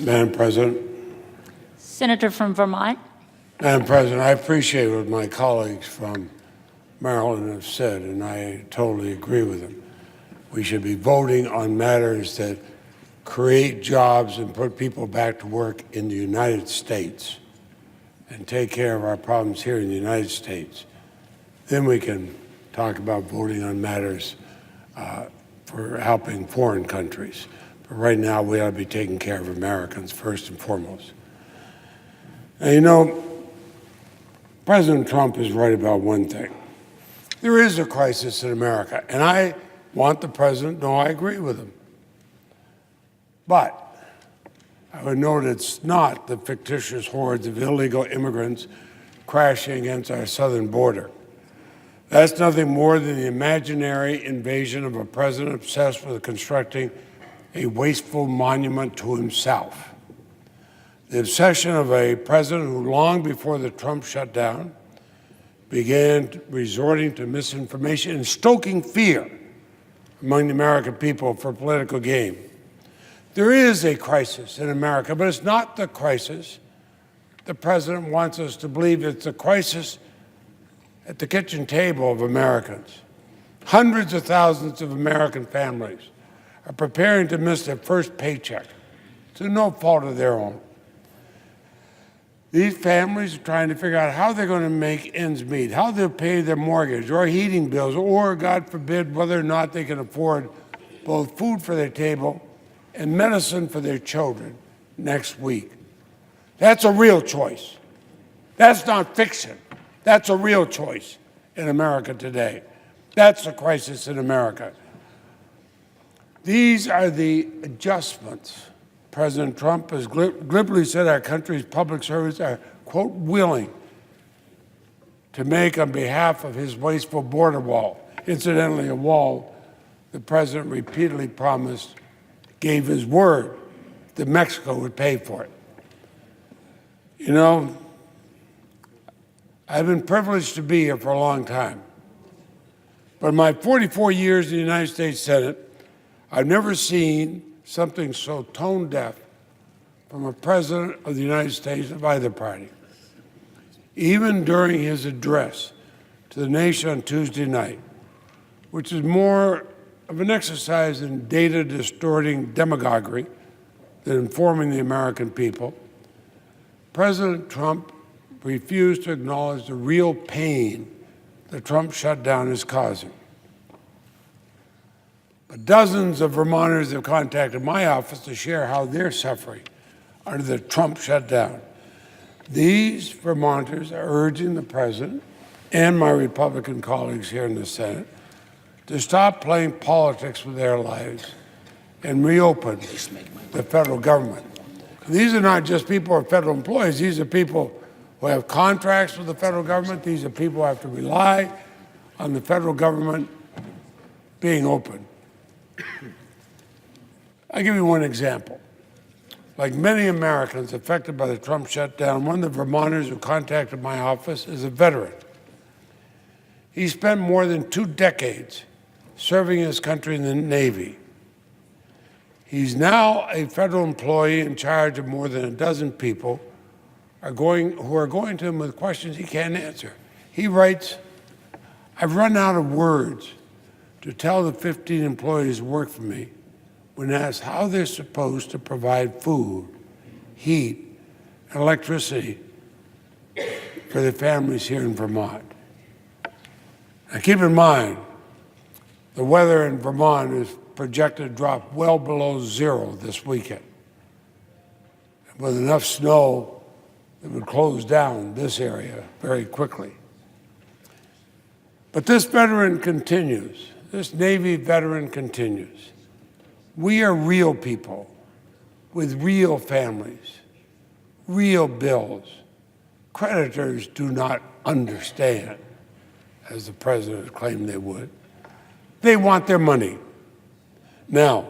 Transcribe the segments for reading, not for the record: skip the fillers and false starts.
Madam President. Senator from Vermont. Madam President, I appreciate what my colleagues from Maryland have said, and I totally agree with them. We should be voting on matters that create jobs and put people back to work in the United States and take care of our problems here in the United States. Then we can talk about voting on matters for helping foreign countries. But right now, we ought to be taking care of Americans first and foremost. And you know, President Trump is right about one thing. There is a crisis in America, and I want the president to know I agree with him. But I would note it's not the fictitious hordes of illegal immigrants crashing against our southern border. That's nothing more than the imaginary invasion of a president obsessed with constructing a wasteful monument to himself. The obsession of a president who, long before the Trump shutdown, began resorting to misinformation and stoking fear among the American people for political gain. There is a crisis in America, but it's not the crisis the president wants us to believe. It's a crisis at the kitchen table of Americans. Hundreds of thousands of American families are preparing to miss their first paycheck through no fault of their own. These families are trying to figure out how they're going to make ends meet, how they'll pay their mortgage or heating bills, or, God forbid, whether or not they can afford both food for their table and medicine for their children next week. That's a real choice. That's not fiction. That's a real choice in America today. That's the crisis in America. These are the adjustments President Trump has glibly said our country's public servants are, quote, willing to make on behalf of his wasteful border wall. Incidentally, a wall the president repeatedly promised, gave his word that Mexico would pay for it. You know, I've been privileged to be here for a long time. But in my 44 years in the United States Senate, I've never seen something so tone deaf from a president of the United States of either party. Even during his address to the nation on Tuesday night, which is more of an exercise in data-distorting demagoguery than informing the American people, President Trump refused to acknowledge the real pain the Trump shutdown is causing. But dozens of Vermonters have contacted my office to share how they're suffering under the Trump shutdown. These Vermonters are urging the president and my Republican colleagues here in the Senate to stop playing politics with their lives and reopen the federal government. These are not just people who are federal employees. These are people who have contracts with the federal government. These are people who have to rely on the federal government being open. I'll give you one example. Like many Americans affected by the Trump shutdown, one of the Vermonters who contacted my office is a veteran. He spent more than 2 decades serving his country in the Navy. He's now a federal employee in charge of more than a dozen people who are going to him with questions he can't answer. He writes, "I've run out of words to tell the 15 employees who work for me when asked how they're supposed to provide food, heat, and electricity for their families here in Vermont." Now keep in mind, the weather in Vermont is projected to drop well below zero this weekend, with enough snow that would close down this area very quickly. But this veteran continues. This Navy veteran continues. We are real people with real families, real bills. Creditors do not understand, as the president claimed they would. They want their money. Now,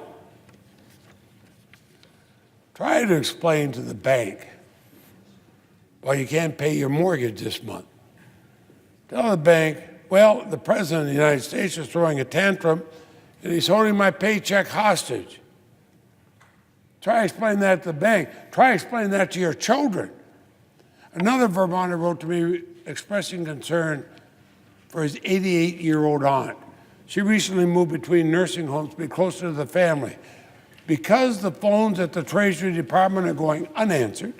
try to explain to the bank why you can't pay your mortgage this month. Tell the bank, well, the president of the United States is throwing a tantrum and he's holding my paycheck hostage. Try explaining that to the bank. Try explaining that to your children. Another Vermonter wrote to me expressing concern for his 88-year-old aunt. She recently moved between nursing homes to be closer to the family. Because the phones at the Treasury Department are going unanswered,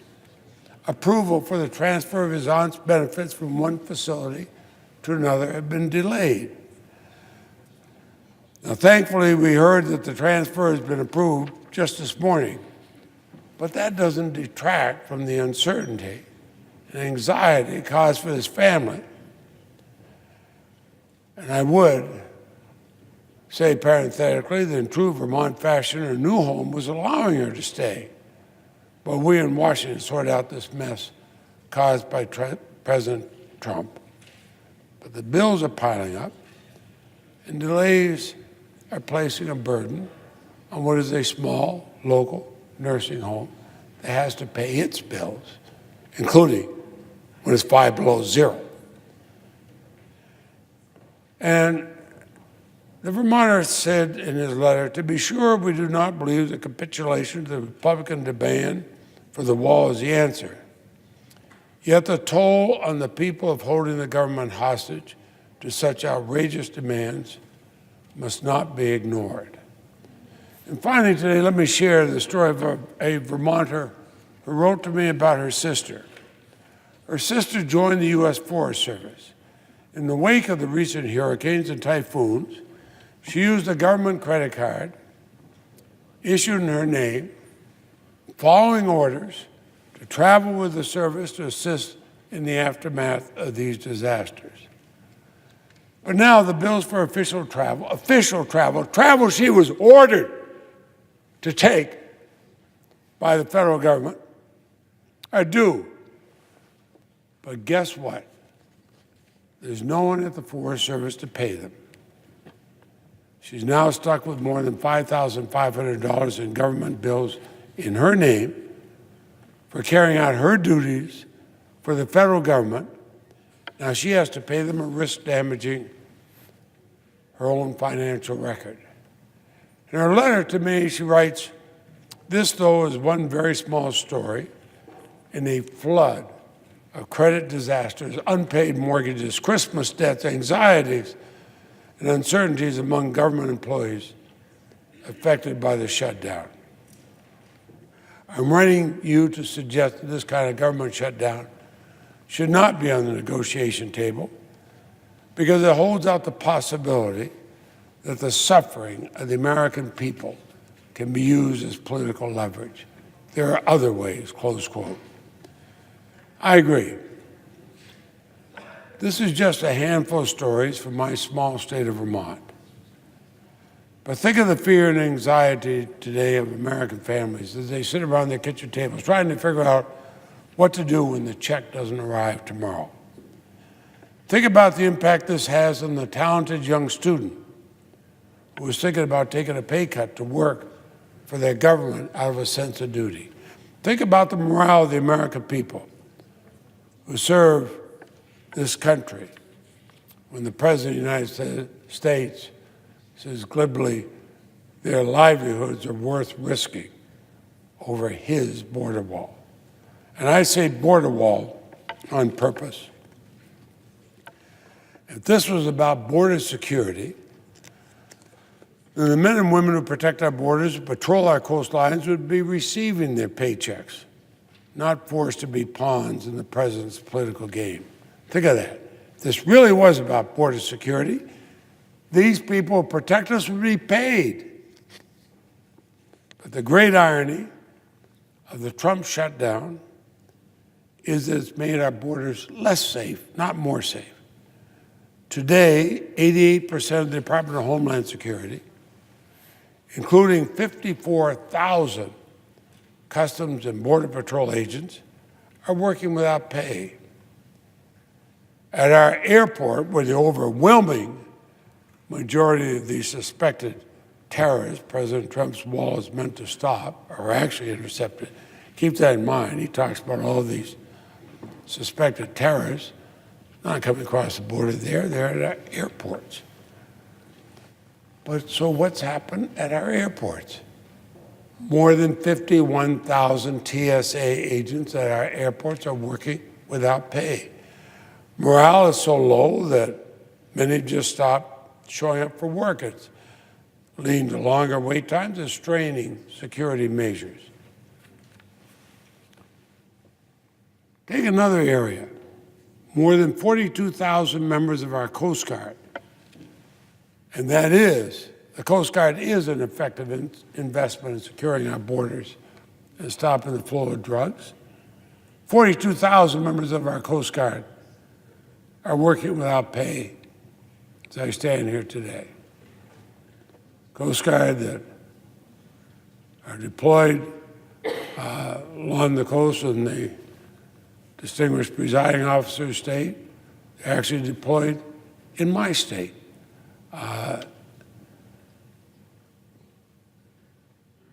approval for the transfer of his aunt's benefits from one facility to another have been delayed. Now, thankfully, we heard that the transfer has been approved just this morning, but that doesn't detract from the uncertainty and anxiety caused for this family. And I would say parenthetically that in true Vermont fashion, her new home was allowing her to stay, but we in Washington sort out this mess caused by President Trump. But the bills are piling up, and delays are placing a burden on what is a small, local nursing home that has to pay its bills, including when it's 5 below zero. And the Vermonter said in his letter, to be sure, we do not believe the capitulation to the Republican demand for the wall is the answer. Yet the toll on the people of holding the government hostage to such outrageous demands must not be ignored. And finally today, let me share the story of a Vermonter who wrote to me about her sister. Her sister joined the U.S. Forest Service. In the wake of the recent hurricanes and typhoons, she used a government credit card issued in her name, following orders to travel with the service to assist in the aftermath of these disasters. But now the bills for official travel she was ordered to take by the federal government are due. But guess what? There's no one at the Forest Service to pay them. She's now stuck with more than $5,500 in government bills in her name for carrying out her duties for the federal government. Now she has to pay them a risk damaging her own financial record. In her letter to me, she writes, this, though, is one very small story in a flood of credit disasters, unpaid mortgages, Christmas debts, anxieties, and uncertainties among government employees affected by the shutdown. I'm writing you to suggest that this kind of government shutdown should not be on the negotiation table because it holds out the possibility that the suffering of the American people can be used as political leverage. There are other ways, close quote. I agree. This is just a handful of stories from my small state of Vermont. But think of the fear and anxiety today of American families as they sit around their kitchen tables trying to figure out what to do when the check doesn't arrive tomorrow. Think about the impact this has on the talented young student who was thinking about taking a pay cut to work for their government out of a sense of duty. Think about the morale of the American people who serve this country when the President of the United States says glibly their livelihoods are worth risking over his border wall. And I say border wall on purpose. If this was about border security, then the men and women who protect our borders, who patrol our coastlines, would be receiving their paychecks, not forced to be pawns in the president's political game. Think of that. If this really was about border security, these people who protect us would be paid. But the great irony of the Trump shutdown is that it's made our borders less safe, not more safe. Today, 88% of the Department of Homeland Security, including 54,000 Customs and Border Patrol agents, are working without pay. At our airport, where the overwhelming majority of these suspected terrorists President Trump's wall is meant to stop are actually intercepted. Keep that in mind. He talks about all of these suspected terrorists not coming across the border there, they're at our airports. But so what's happened at our airports? More than 51,000 TSA agents at our airports are working without pay. Morale is so low that many just stop showing up for work. It's leading to longer wait times and straining security measures. Take another area. More than 42,000 members of our Coast Guard, and the Coast Guard is an effective investment in securing our borders and stopping the flow of drugs. 42,000 members of our Coast Guard are working without pay as I stand here today. Coast Guard that are deployed along the coast in the distinguished presiding officer's state, they're actually deployed in my state.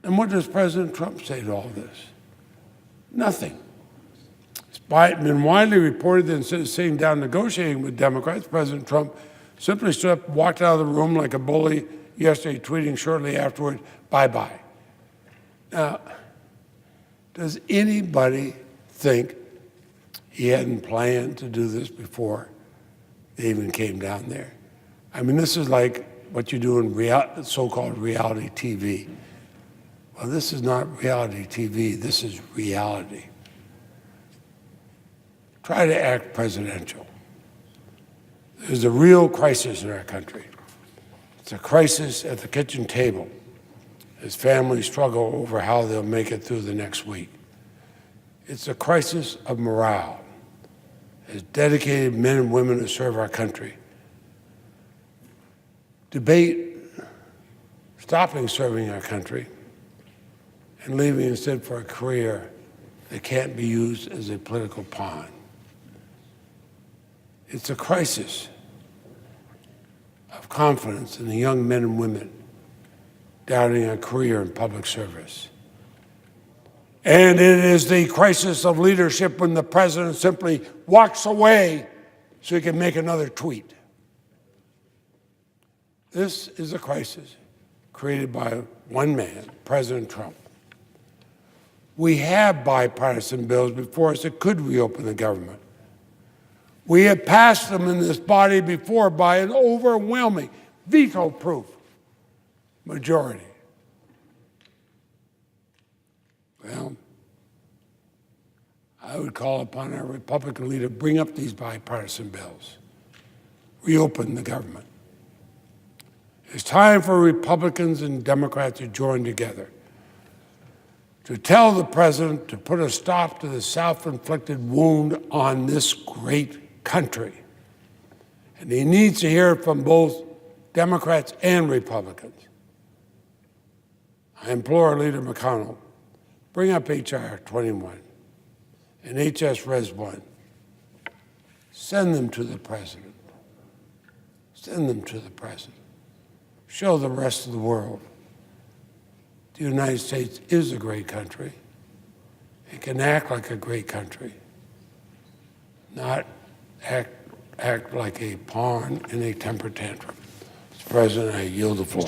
And what does President Trump say to all this? Nothing. It's been widely reported that instead of sitting down negotiating with Democrats, President Trump simply stood up, walked out of the room like a bully yesterday, tweeting shortly afterward, bye-bye. Now, does anybody think he hadn't planned to do this before they even came down there? I mean, this is like what you do in so-called reality TV. Well, this is not reality TV, this is reality. Try to act presidential. There's a real crisis in our country. It's a crisis at the kitchen table as families struggle over how they'll make it through the next week. It's a crisis of morale as dedicated men and women who serve our country debate stopping serving our country and leaving instead for a career that can't be used as a political pawn. It's a crisis of confidence in the young men and women doubting a career in public service. And it is the crisis of leadership when the president simply walks away so he can make another tweet. This is a crisis created by one man, President Trump. We have bipartisan bills before us that could reopen the government. We have passed them in this body before by an overwhelming, veto-proof majority. Well, I would call upon our Republican leader to bring up these bipartisan bills, reopen the government. It's time for Republicans and Democrats to join together to tell the president to put a stop to the self-inflicted wound on this great country. And he needs to hear it from both Democrats and Republicans. I implore Leader McConnell, bring up H.R. 21 and H.S. Res 1. Send them to the president. Send them to the president. Show the rest of the world the United States is a great country. It can act like a great country, not act like a pawn in a temper tantrum. Mr. President, I yield the floor.